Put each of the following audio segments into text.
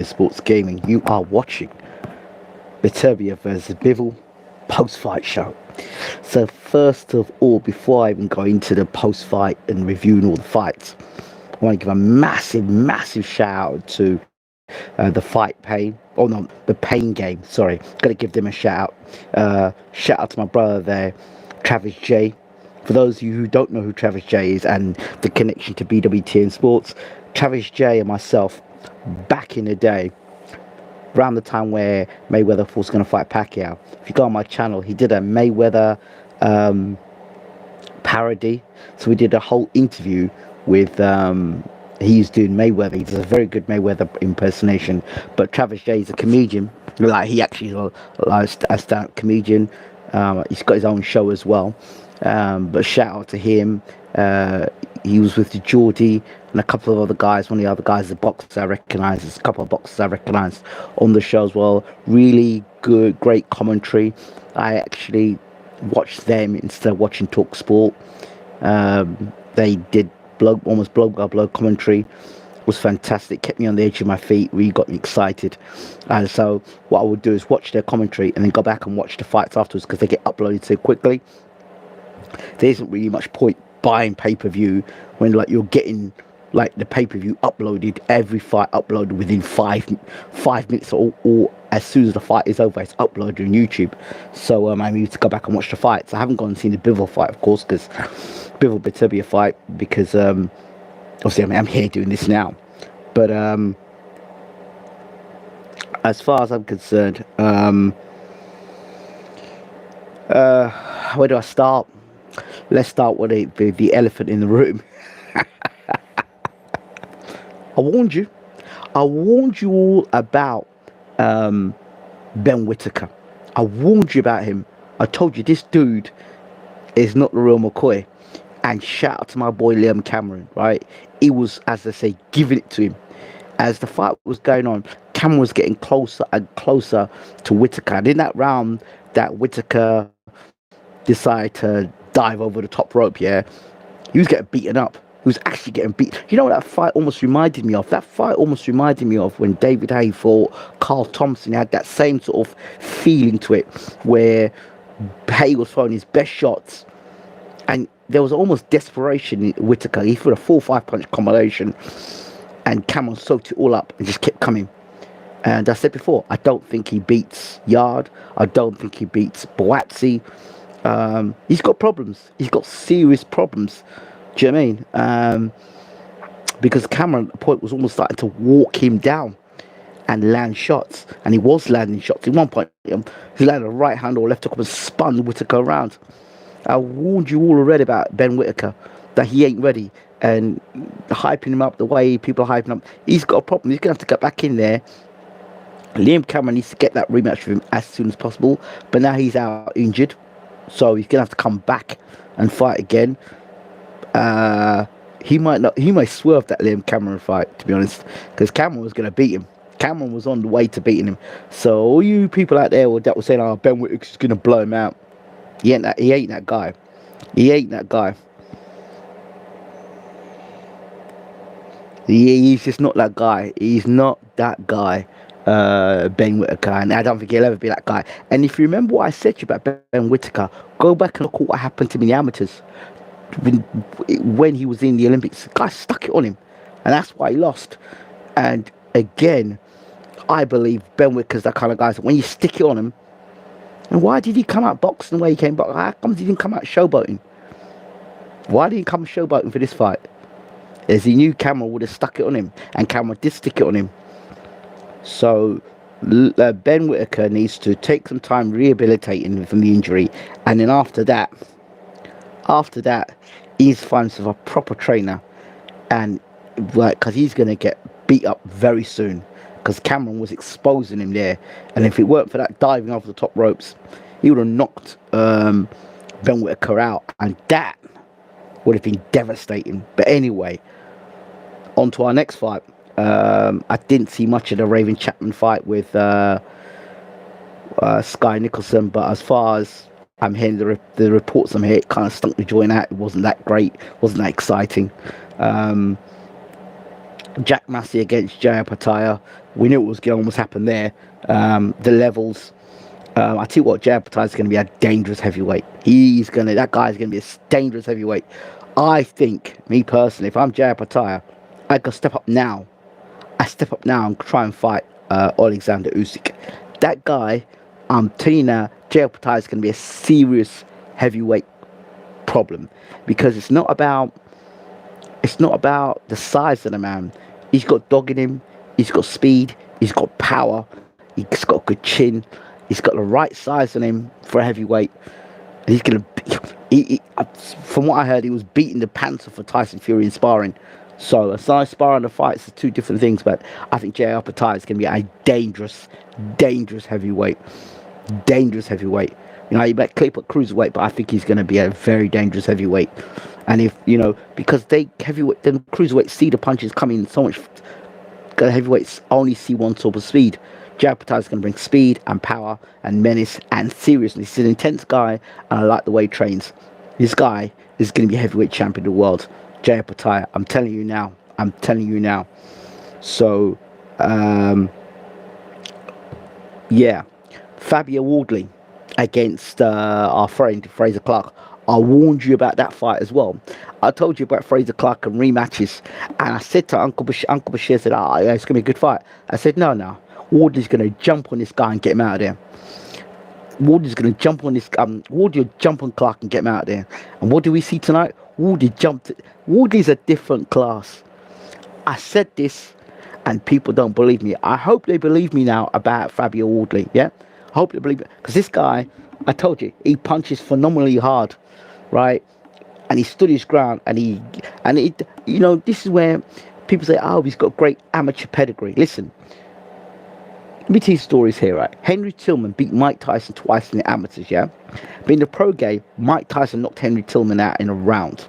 Sports Gaming. You are watching Beterbiev versus Bivol post-fight show. So first of all, before I even go into the post-fight and reviewing all the fights, I want to give a massive shout out to the Fight Pain. Oh no, the Pain Game. Sorry, gotta give them a shout out. Shout out to my brother there, Travis J. For those of you who don't know who Travis J is and the connection to BWTM Sports, Travis J and myself, back in the day, around the time where Mayweather was going to fight Pacquiao. If you go on my channel, he did a Mayweather parody. So we did a whole interview with he's doing Mayweather. He does a very good Mayweather impersonation. But Travis J is a comedian. Like, he actually is a stand-up comedian. He's got his own show as well. But shout out to him. He was with the Geordie and a couple of other guys. One of the other guys, the boxers I recognise. There's a couple of boxers I recognise on the show as well. Really good, great commentary. I actually watched them instead of watching Talk Sport. They did almost blow by blow commentary. It was fantastic. Kept me on the edge of my feet. Really got me excited. And so what I would do is watch their commentary and then go back and watch the fights afterwards, because they get uploaded so quickly. There isn't really much point buying pay-per-view when you're getting the pay-per-view uploaded, every fight uploaded within five minutes, or as soon as the fight is over, it's uploaded on YouTube. So I need to go back and watch the fights. I haven't gone and seen the Bivol fight, of course, because Bivol Beterbiev fight, because obviously I'm here doing this now. But as far as I'm concerned, where do I start? Let's start with the elephant in the room. I warned you all about Ben Whittaker. I warned you about him. I told you this dude is not the real McCoy. And shout out to my boy Liam Cameron, right? He was, as I say, giving it to him. As the fight was going on, Cameron was getting closer and closer to Whittaker. And in that round that Whittaker decided to dive over the top rope, yeah, he was getting beaten up. He was actually getting beat. You know what that fight almost reminded me of? That fight almost reminded me of when David Haye fought Carl Thompson. He had that same sort of feeling to it, where Haye was throwing his best shots, and there was almost desperation in Whittaker. He threw a 4-5 punch combination, and Cameron soaked it all up and just kept coming. And I said before, I don't think he beats Yard. I don't think he beats Boatsi. He's got problems. He's got serious problems. Do you know what I mean? Because Cameron at the point was almost starting to walk him down and land shots. And he was landing shots. At one point, he landed a right hand or left hook and spun Whittaker around. I warned you all already about Ben Whittaker, that he ain't ready. And hyping him up the way people are hyping him up, he's got a problem. He's going to have to get back in there. Liam Cameron needs to get that rematch with him as soon as possible. But now he's out injured, so he's going to have to come back and fight again. He might swerve that Liam Cameron fight, to be honest, because Cameron was going to beat him. Cameron was on the way to beating him. So all you people out there that were saying, "Oh, Ben Whittaker's going to blow him out," he ain't that guy. He ain't that guy. He's just not that guy. He's not that guy, Ben Whittaker, and I don't think he'll ever be that guy. And if you remember what I said to you about Ben Whittaker, go back and look at what happened to him in the amateurs. When he was in the Olympics, the guy stuck it on him, and that's why he lost. And again, I believe Ben Whittaker's that kind of guy. So when you stick it on him, and why did he come out boxing the way he came back? How come he didn't come out showboating? Why didn't he come showboating for this fight? As he knew Cameron would have stuck it on him, and Cameron did stick it on him. So Ben Whittaker needs to take some time rehabilitating from the injury, and then after that, he's finding himself a proper trainer, and because he's going to get beat up very soon, because Cameron was exposing him there, and if it weren't for that diving over the top ropes, he would have knocked Ben Whittaker out, and that would have been devastating. But anyway, on to our next fight. I didn't see much of the Raven Chapman fight with Sky Nicholson, but as far as I'm hearing the reports I'm hearing, it kind of stunk the joint out. It wasn't that great, wasn't that exciting. Jack Massey against Jaya Pattaya. We knew what was going to almost happen there. The levels. I tell you what, Jaya Pattaya is going to be a dangerous heavyweight. That guy's going to be a dangerous heavyweight. I think, me personally, if I'm Jaya Pattaya, I could step up now. I step up now and try and fight Alexander Usyk. That guy, I'm telling you now, Jaya Pattaya is going to be a serious heavyweight problem, because it's not about the size of the man. He's got dog in him. He's got speed. He's got power. He's got a good chin. He's got the right size on him for a heavyweight. And he's gonna. From what I heard, he was beating the pants off for Tyson Fury in sparring. So a size sparring and fights are two different things. But I think Jay Pattaya is gonna be a dangerous heavyweight. Dangerous heavyweight. You know, he might clip at cruiserweight, but I think he's going to be a very dangerous heavyweight. And if, you know, because then cruiserweights see the punches coming so much, heavyweights only see one sort of speed. Jay Pattaya is going to bring speed and power and menace and seriousness. He's an intense guy, and I like the way he trains. This guy is going to be heavyweight champion of the world. Jay Pattaya, I'm telling you now. So, yeah. Fabio Wardley against our friend Fraser Clark. I warned you about that fight as well. I told you about Fraser Clark and rematches, and I said to Uncle Bashir said, yeah, it's going to be a good fight. I said, no. Wardley's going to jump on this guy and get him out of there. Wardley's going to jump on Wardley will jump on Clark and get him out of there. And what do we see tonight? Wardley's a different class. I said this, and people don't believe me. I hope they believe me now about Fabio Wardley, yeah? I hope they believe it, because this guy, I told you, he punches phenomenally hard, right? And he stood his ground, and you know, this is where people say, oh, he's got great amateur pedigree. Listen, let me tell you stories here, right? Henry Tillman beat Mike Tyson twice in the amateurs, yeah? But in the pro game, Mike Tyson knocked Henry Tillman out in a round.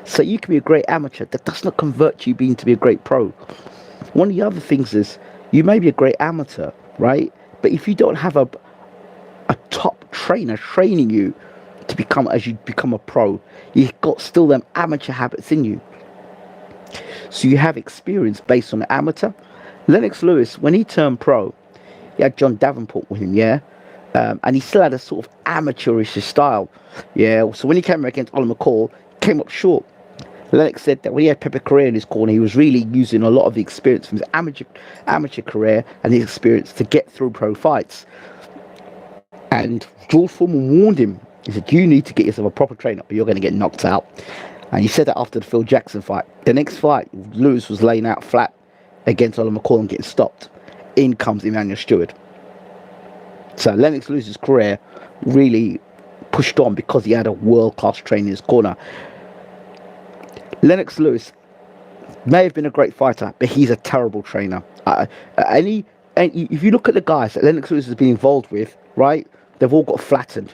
So you can be a great amateur. That does not convert you to be a great pro. One of the other things is, you may be a great amateur, right? But if you don't have a top trainer training you to become a pro, you've got still them amateur habits in you. So you have experience based on the amateur. Lennox Lewis, when he turned pro, he had John Davenport with him, yeah? And he still had a sort of amateurish style, yeah? So when he came against Oliver McCall, he came up short. Lennox said that when he had Pepe Correa in his corner, he was really using a lot of the experience from his amateur career and the experience to get through pro fights. And George Foreman warned him. He said, you need to get yourself a proper trainer or you're going to get knocked out. And he said that after the Phil Jackson fight. The next fight, Lewis was laying out flat against Oliver McCall and getting stopped. In comes Emmanuel Stewart. So Lennox Lewis's career really pushed on because he had a world-class trainer in his corner. Lennox Lewis may have been a great fighter, but he's a terrible trainer. And if you look at the guys that Lennox Lewis has been involved with, right, they've all got flattened.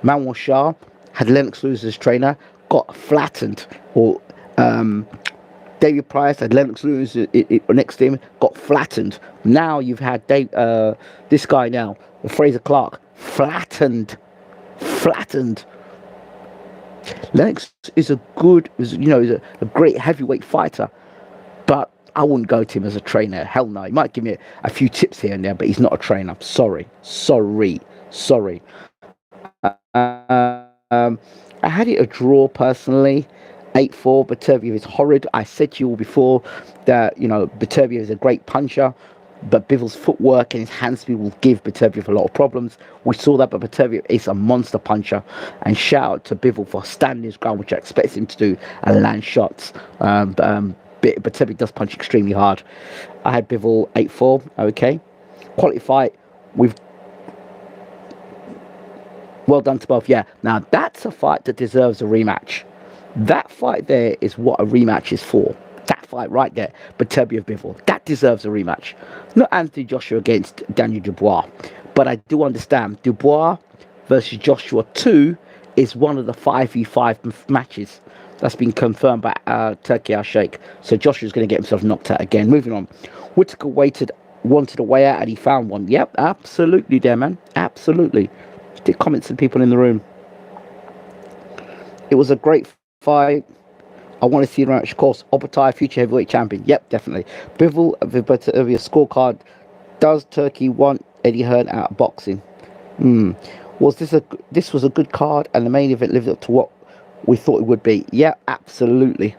Manwar Shah had Lennox Lewis as trainer, got flattened. Or David Price had Lennox Lewis next to him, got flattened. Now you've had this guy now, Fraser Clark, flattened. Lennox is a great heavyweight fighter, but I wouldn't go to him as a trainer. Hell no. He might give me a few tips here and there, but he's not a trainer. Sorry. I had it a draw personally. 8-4. Beterbiev is horrid. I said to you all before that, you know, Beterbiev is a great puncher, but Bivol's footwork and his hand speed will give Beterbiev a lot of problems. We saw that, but Beterbiev is a monster puncher. And shout out to Bivol for standing his ground, which I expect him to do, and land shots. Beterbiev does punch extremely hard. I had Bivol 8-4. Okay, quality fight. Well done to both. Yeah. Now that's a fight that deserves a rematch. That fight there is what a rematch is for. That fight right there, Beterbiev Bivol, that deserves a rematch. Not Anthony Joshua against Daniel Dubois, but I do understand Dubois versus Joshua 2 is one of the 5v5 matches that's been confirmed by Turki Al-Sheikh. So Joshua's going to get himself knocked out again. Moving on, Whittaker wanted a way out and he found one. Yep, absolutely there, man. Absolutely. Did comments to people in the room. It was a great fight. I want to see the rematch, of course. Obatai, future heavyweight champion. Yep, definitely. Bivol, Beterbiev scorecard. Does Turkey want Eddie Hearn out of boxing? This was a good card, and the main event lived up to what we thought it would be? Yeah, absolutely.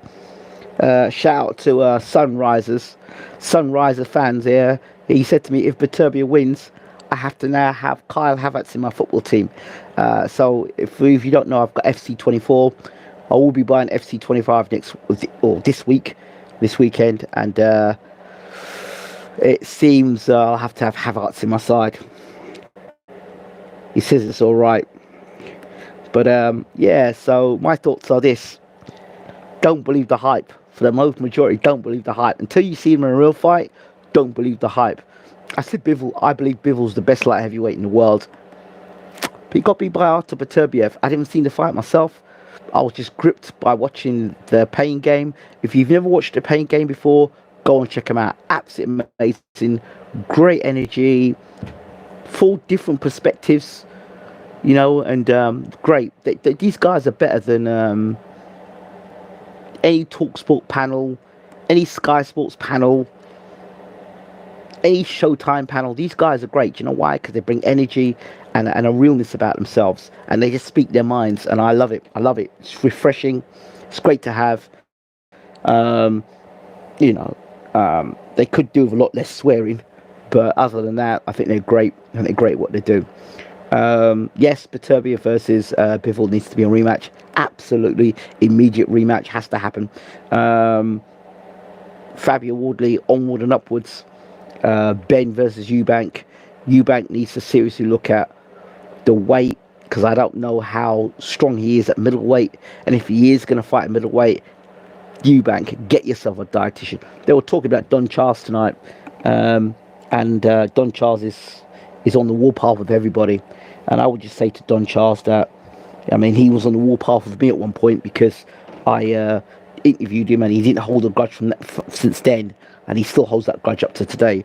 Shout out to Sunriser fans here. He said to me, if Beterbiev wins, I have to now have Kyle Havertz in my football team. So if you don't know, I've got FC24. I will be buying FC25 this weekend, and it seems I'll have to have Havertz in my side. He says it's all right, but yeah. So my thoughts are this: don't believe the hype. For the most majority, don't believe the hype until you see him in a real fight. Don't believe the hype. I said Bivol. I believe Bivol's the best light heavyweight in the world. But he got beat by Artur Beterbiev. I didn't see the fight myself. I was just gripped by watching the Pain Game. If you've never watched the Pain Game before, go and check him out. Absolutely amazing. Great energy. Full different perspectives. You know, and great. These guys are better than any TalkSport panel, any Sky Sports panel, any Showtime panel. These guys are great. Do you know why? Because they bring energy and a realness about themselves, and they just speak their minds, and I love it. I love it. It's refreshing. It's great to have. You know, they could do with a lot less swearing, but other than that, I think they're great. And they're great at what they do. Yes, Beterbiev versus Bivol needs to be a rematch. Absolutely, immediate rematch has to happen. Fabio Wardley onward and upwards. Ben versus Eubank. Eubank needs to seriously look at the weight, because I don't know how strong he is at middleweight, and if he is going to fight at middleweight, Eubank, get yourself a dietitian. They were talking about Don Charles tonight, and Don Charles is on the warpath with everybody. And I would just say to Don Charles that, I mean, he was on the warpath with me at one point, because I interviewed him and he didn't hold a grudge from that since then, and he still holds that grudge up to today.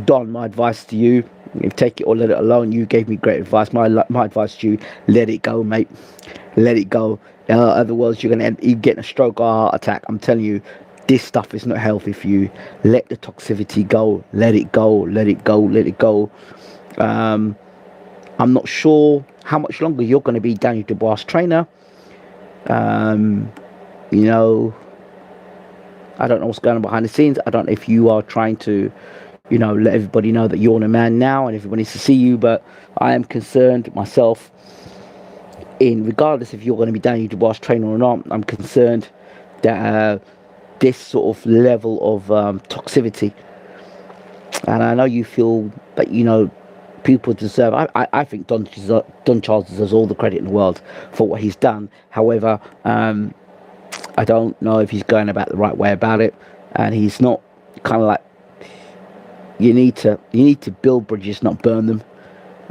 Don, my advice to you, if take it or let it alone. You gave me great advice. My advice to you, let it go, mate. Let it go. Otherwise, you're going to get a stroke or a heart attack. I'm telling you, this stuff is not healthy for you. Let the toxicity go. Let it go. Let it go. Let it go. I'm not sure how much longer you're going to be Daniel Dubois' trainer. You know, I don't know what's going on behind the scenes. I don't know if you are trying to, you know, let everybody know that you're on a man now and everybody needs to see you. But I am concerned myself, regardless if you're going to be Daniel Dubois' trainer or not, I'm concerned that this sort of level of toxicity, and I know you feel that, you know, people deserve. I think Don Charles deserves all the credit in the world for what he's done. However, I don't know if he's going about the right way about it, and he's not. Kind of like, you need to build bridges, not burn them.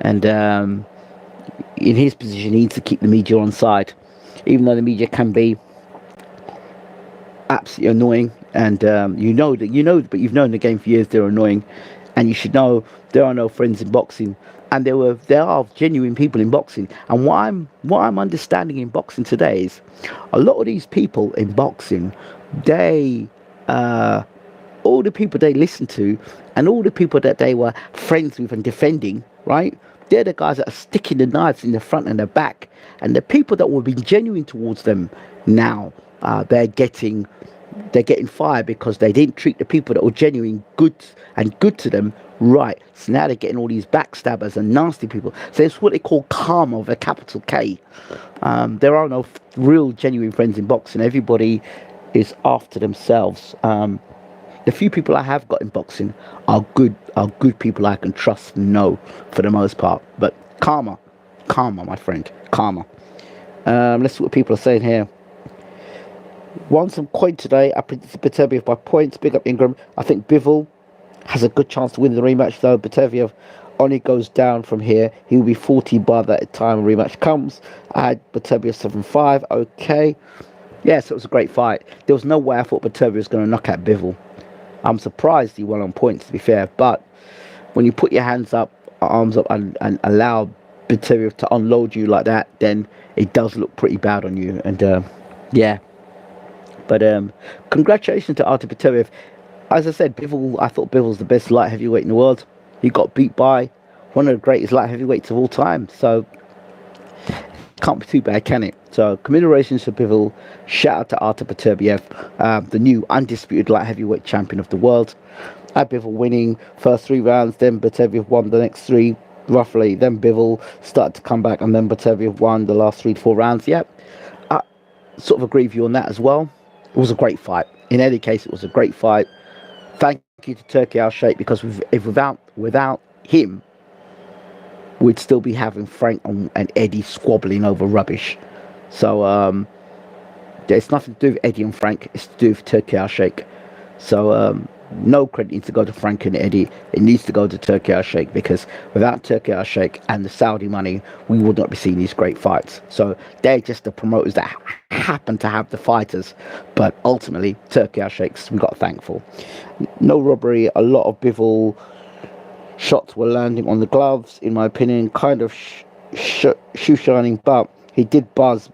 And in his position, he needs to keep the media on side, even though the media can be absolutely annoying. And but you've known the game for years. They're annoying. And you should know there are no friends in boxing, and there are genuine people in boxing. And what I'm understanding in boxing today is a lot of these people in boxing, they all the people they listen to, and all the people that they were friends with and defending, right? They're the guys that are sticking the knives in the front and the back, and the people that were being genuine towards them now, they're getting fired because they didn't treat the people that were genuine good to them right. So now they're getting all these backstabbers and nasty people. So it's what they call karma with a capital K. There are no real genuine friends in boxing. Everybody is after themselves. The few people I have got in boxing are good people I can trust and know for the most part. But karma, my friend, karma. Let's see what people are saying here. Won some coin today. I predicted Beterbiev by points. Big up Ingram. I think Bivol has a good chance to win the rematch, though. Beterbiev only goes down from here. He will be 40 by that time the rematch comes. I had Beterbiev 7-5. Okay. Yes, it was a great fight. There was no way I thought Beterbiev was going to knock out Bivol. I'm surprised he won on points, to be fair. But when you put your arms up, and allow Beterbiev to unload you like that, then it does look pretty bad on you. And yeah. But congratulations to Artur Beterbiev. As I said, Bivol. I thought Bivol's the best light heavyweight in the world. He got beat by one of the greatest light heavyweights of all time. So can't be too bad, can it? So commiserations for Bivol. Shout out to Artur Beterbiev, the new undisputed light heavyweight champion of the world. Had Bivol winning first 3 rounds, then Beterbiev won the next 3 roughly. Then Bivol started to come back, and then Beterbiev won the last 3 to 4 rounds. Yeah, I sort of agree with you on that as well. It was a great fight. In any case, it was a great fight. Thank you to Turki Al-Sheikh, because without him, we'd still be having Frank and Eddie squabbling over rubbish. So there's nothing to do with Eddie and Frank. It's to do with Turki Al-Sheikh. So no credit needs to go to Frank and Eddie. It needs to go to Turki Al-Sheikh, because without Turki Al-Sheikh and the Saudi money, we would not be seeing these great fights. So they're just the promoters that happen to have the fighters, but ultimately Turki Al-Sheikh's we got thankful. No robbery. A lot of Bivol shots were landing on the gloves, in my opinion, kind of shoe shining, but he did buzz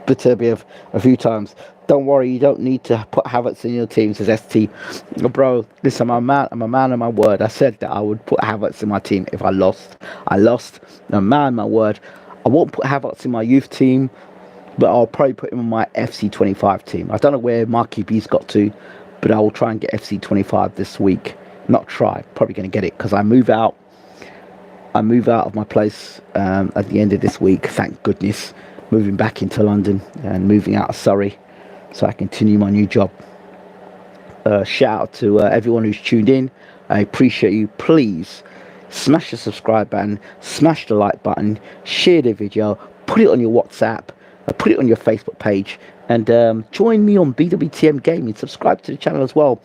Beterbiev a few times. Don't worry, you don't need to put Havertz in your team, says ST. Bro, listen, I'm a man of my word. I said that I would put Havertz in my team if I lost. I lost. I'm a man of my word. I won't put Havertz in my youth team, but I'll probably put him on my FC25 team. I don't know where Marky B's got to, but I will try and get FC25 this week. Not try, probably going to get it, because I move out of my place at the end of this week, thank goodness. Moving back into London and moving out of Surrey, so I continue my new job. Shout out to everyone who's tuned in. I appreciate you. Please smash the subscribe button, smash the like button, share the video, put it on your WhatsApp, put it on your Facebook page, and join me on BWTM Gaming. Subscribe to the channel as well.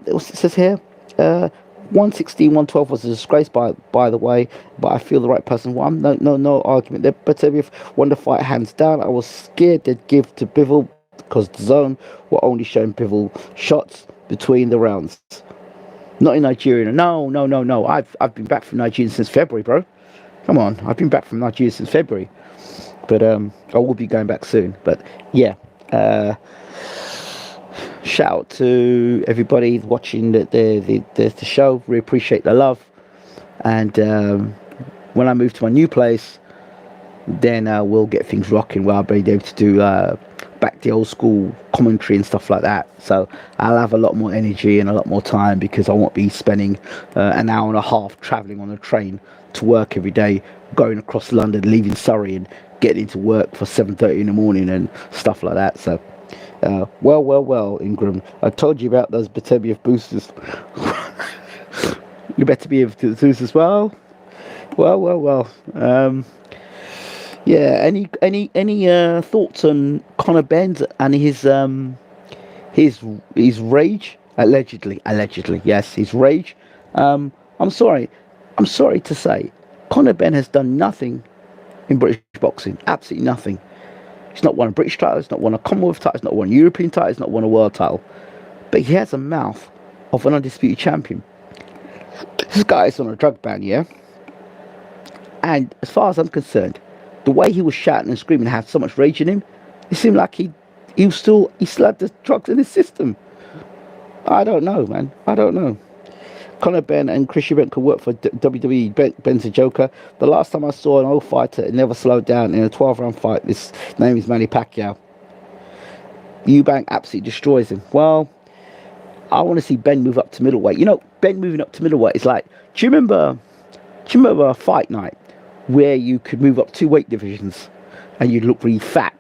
It says here 116, 112 was a disgrace, by the way, but I feel the right person won. No argument there. Beterbiev won the fight hands down. I was scared they'd give to Bivol, because the zone were only showing Bivol shots between the rounds. Not in Nigeria. No. I've been back from Nigeria since February, bro. Come on, I've been back from Nigeria since February. But I will be going back soon. But yeah, shout out to everybody watching the show. We appreciate the love. And when I move to my new place, then we'll get things rocking, where I'll be able to do back the old school commentary and stuff like that. So I'll have a lot more energy and a lot more time, because I won't be spending an hour and a half travelling on a train to work every day, going across London, leaving Surrey and getting into work for 7:30 in the morning and stuff like that. So well, Ingram, I told you about those Beterbiev boosters. You better be able to do this as well. Well. Yeah. Any thoughts on Conor Benn and his rage? Allegedly, yes, his rage. I'm sorry to say, Conor Benn has done nothing in British boxing. Absolutely nothing. He's not won a British title. He's not won a Commonwealth title. He's not won a European title. He's not won a world title. But he has a mouth of an undisputed champion. This guy is on a drug ban, yeah? And as far as I'm concerned, the way he was shouting and screaming and had so much rage in him, it seemed like he still had the drugs in his system. I don't know, man. I don't know. Conor Benn and Chris Eubank could work for WWE. Ben's a joker. The last time I saw an old fighter, it never slowed down in a 12-round fight. His name is Manny Pacquiao. Eubank absolutely destroys him. Well, I want to see Ben move up to middleweight. You know, Ben moving up to middleweight is like, do you remember a fight night where you could move up 2 weight divisions and you'd look really fat?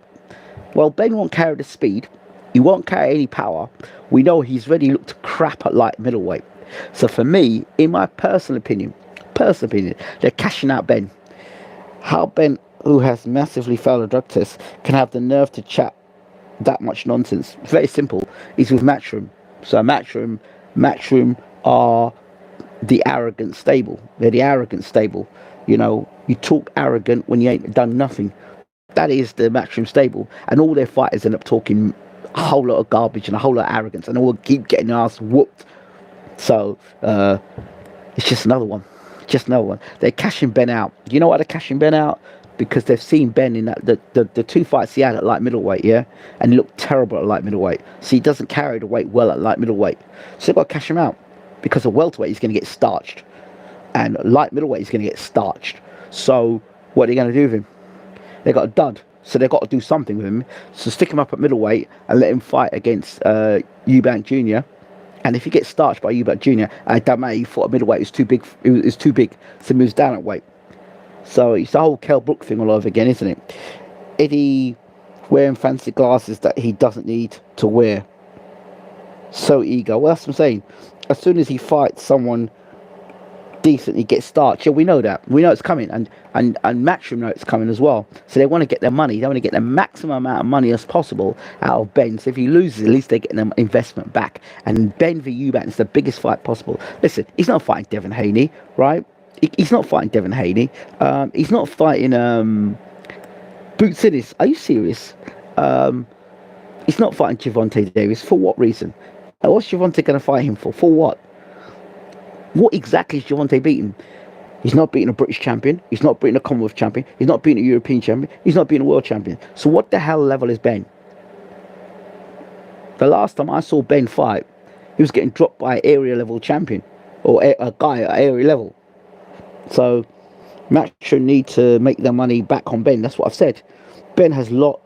Well, Ben won't carry the speed. He won't carry any power. We know he's already looked crap at light middleweight. So for me, in my personal opinion, they're cashing out Ben. How Ben, who has massively failed a drug test, can have the nerve to chat that much nonsense? It's very simple. He's with Matchroom. So Matchroom are the arrogant stable. They're the arrogant stable. You know, you talk arrogant when you ain't done nothing. That is the Matchroom stable. And all their fighters end up talking a whole lot of garbage and a whole lot of arrogance, and all keep getting their ass whooped. So it's just another one. They're cashing Ben out. You know why they're cashing Ben out? because they've seen Ben in that the two fights he had at light middleweight, yeah, and he looked terrible at light middleweight. So he doesn't carry the weight well at light middleweight. So they've got to cash him out, because at welterweight he's going to get starched, and light middleweight he's going to get starched. So what are they going to do with him? They got a dud, so they've got to do something with him. So stick him up at middleweight and let him fight against Eubank Jr. And if he gets starched by Eubank Jr., it don't matter. He fought at middleweight; it was too big. It was too big, so he moves down at weight. So it's the whole Kell Brook thing all over again, isn't it? Eddie wearing fancy glasses that he doesn't need to wear. So ego. Well, that's what I'm saying. As soon as he fights someone decent, he gets starched. Yeah, we know that. We know it's coming, and Matchroom know it's coming as well. So they want to get their money. They want to get the maximum amount of money as possible out of Ben. So if he loses, at least they're getting their investment back. And Ben v Eubank is the biggest fight possible. Listen, he's not fighting Devin Haney, right? He's not fighting Devin Haney. He's not fighting Boots Ennis. Are you serious? He's not fighting Gervonta Davis. For what reason? What's Gervonta going to fight him for? For what? What exactly is Gervonta beating? He's not beating a British champion. He's not beating a Commonwealth champion. He's not beating a European champion. He's not beating a world champion. So what the hell level is Ben? The last time I saw Ben fight, he was getting dropped by an area level champion, or a guy at area level. So Matchroom need to make their money back on Ben. That's what I've said. Ben has lost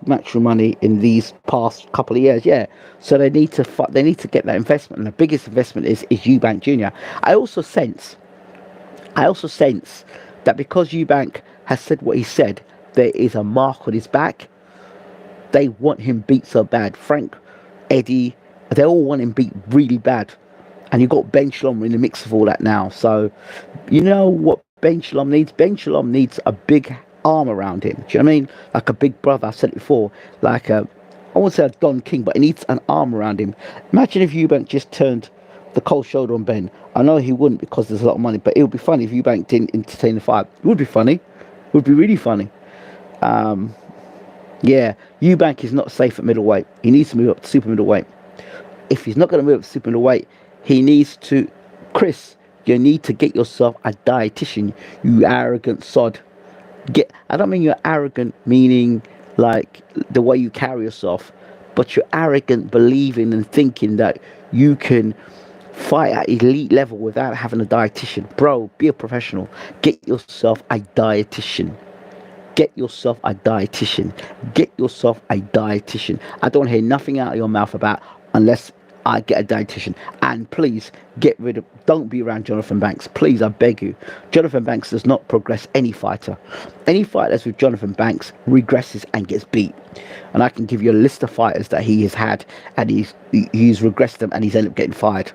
Matchroom money in these past couple of years. Yeah, so they need to get that investment, and the biggest investment is Eubank Jr. I also sense that because Eubank has said what he said, there is a mark on his back. They want him beat so bad. Frank, Eddie, they all want him beat really bad. And you've got Ben Shalom in the mix of all that now. So, you know what Ben Shalom needs? Ben Shalom needs a big arm around him. Do you know what I mean? Like a big brother. I've said it before. Like I won't say a Don King, but he needs an arm around him. Imagine if Eubank just turned the cold shoulder on Ben. I know he wouldn't, because there's a lot of money, but it would be funny if Eubank didn't entertain the fight. It would be funny. It would be really funny. Yeah, Eubank is not safe at middleweight. He needs to move up to super middleweight. If he's not going to move up to super middleweight, he needs to, Chris, you need to get yourself a dietitian, you arrogant sod. I don't mean you're arrogant meaning like the way you carry yourself, but you're arrogant believing and thinking that you can fight at elite level without having a dietitian. Bro, be a professional. Get yourself a dietitian. Get yourself a dietitian. Get yourself a dietitian. I don't hear nothing out of your mouth about unless I get a dietitian. And please don't be around Jonathan Banks. Please, I beg you. Jonathan Banks does not progress any fighter. Any fighter that's with Jonathan Banks regresses and gets beat. And I can give you a list of fighters that he has had, and he's regressed them, and he's ended up getting fired.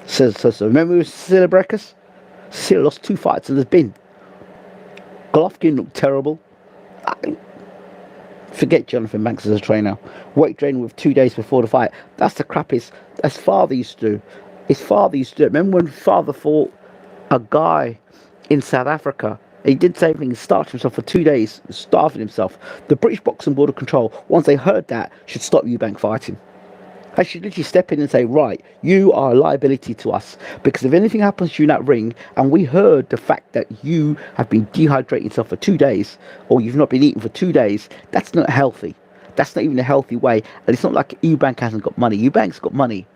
So remember with Cecilia Brækhus? Cecilia lost 2 fights in the bin. Golovkin looked terrible. Forget Jonathan Banks as a trainer. Weight training with 2 days before the fight. That's the crappiest. As father used to do. His father used to do it. Remember when father fought a guy in South Africa? He did the same thing. He starved himself for 2 days. Starving himself. The British Boxing Board of Control, once they heard that, should stop Eubank fighting. I should literally step in and say, right, you are a liability to us. Because if anything happens to you in that ring, and we heard the fact that you have been dehydrating yourself for 2 days, or you've not been eating for 2 days, that's not healthy. That's not even a healthy way. And it's not like Eubank hasn't got money. Eubank's got money.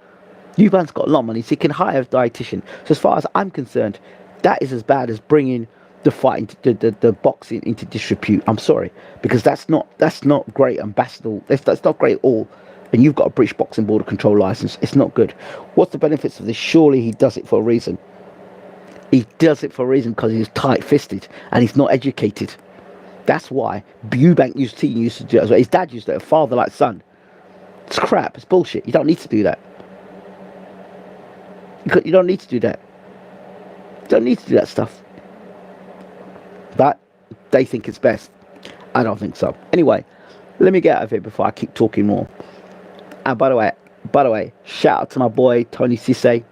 Eubank's got a lot of money, so he can hire a dietitian. So as far as I'm concerned, that is as bad as bringing the fight into the boxing into disrepute. I'm sorry, because that's not great ambassador. That's not great at all. And you've got a British Boxing Board of Control license. It's not good. What's the benefits of this? Surely he does it for a reason. He does it for a reason because he's tight-fisted and he's not educated. That's why. Eubank used to do it as well. His dad used to do it, father like son. It's crap. It's bullshit. You don't need to do that. You don't need to do that. You don't need to do that stuff. But they think it's best. I don't think so. Anyway, let me get out of here before I keep talking more. And by the way, shout out to my boy Tony Cisse.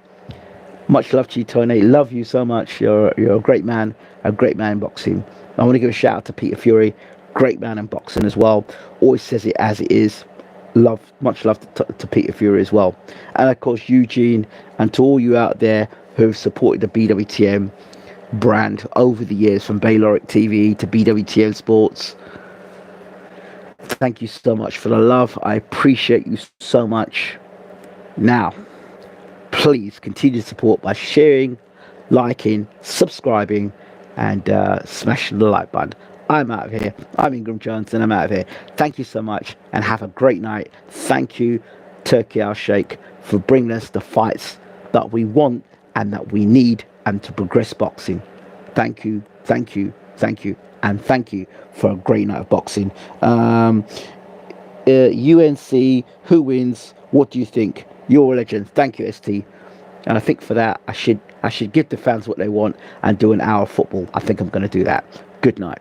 Much love to you, Tony. Love you so much. You're a great man in boxing. I want to give a shout out to Peter Fury, great man in boxing as well. Always says it as it is. Much love to Peter Fury as well. And of course Eugene, and to all you out there who've supported the BWTM. brand over the years, from Bayloric TV to BWTM Sports. Thank you so much for the love. I appreciate you so much. Now, please continue to support by sharing, liking, subscribing, and smashing the like button. I'm out of here. I'm Ingram Jones, and I'm out of here. Thank you so much, and have a great night. Thank you, Turkey Al Sheikh, for bringing us the fights that we want and that we need, and to progress boxing. Thank you, thank you, thank you, and thank you for a great night of boxing. UNC, who wins? What do you think? You're a legend. Thank you, ST. And I think for that, I should give the fans what they want and do an hour of football. I think I'm going to do that. Good night.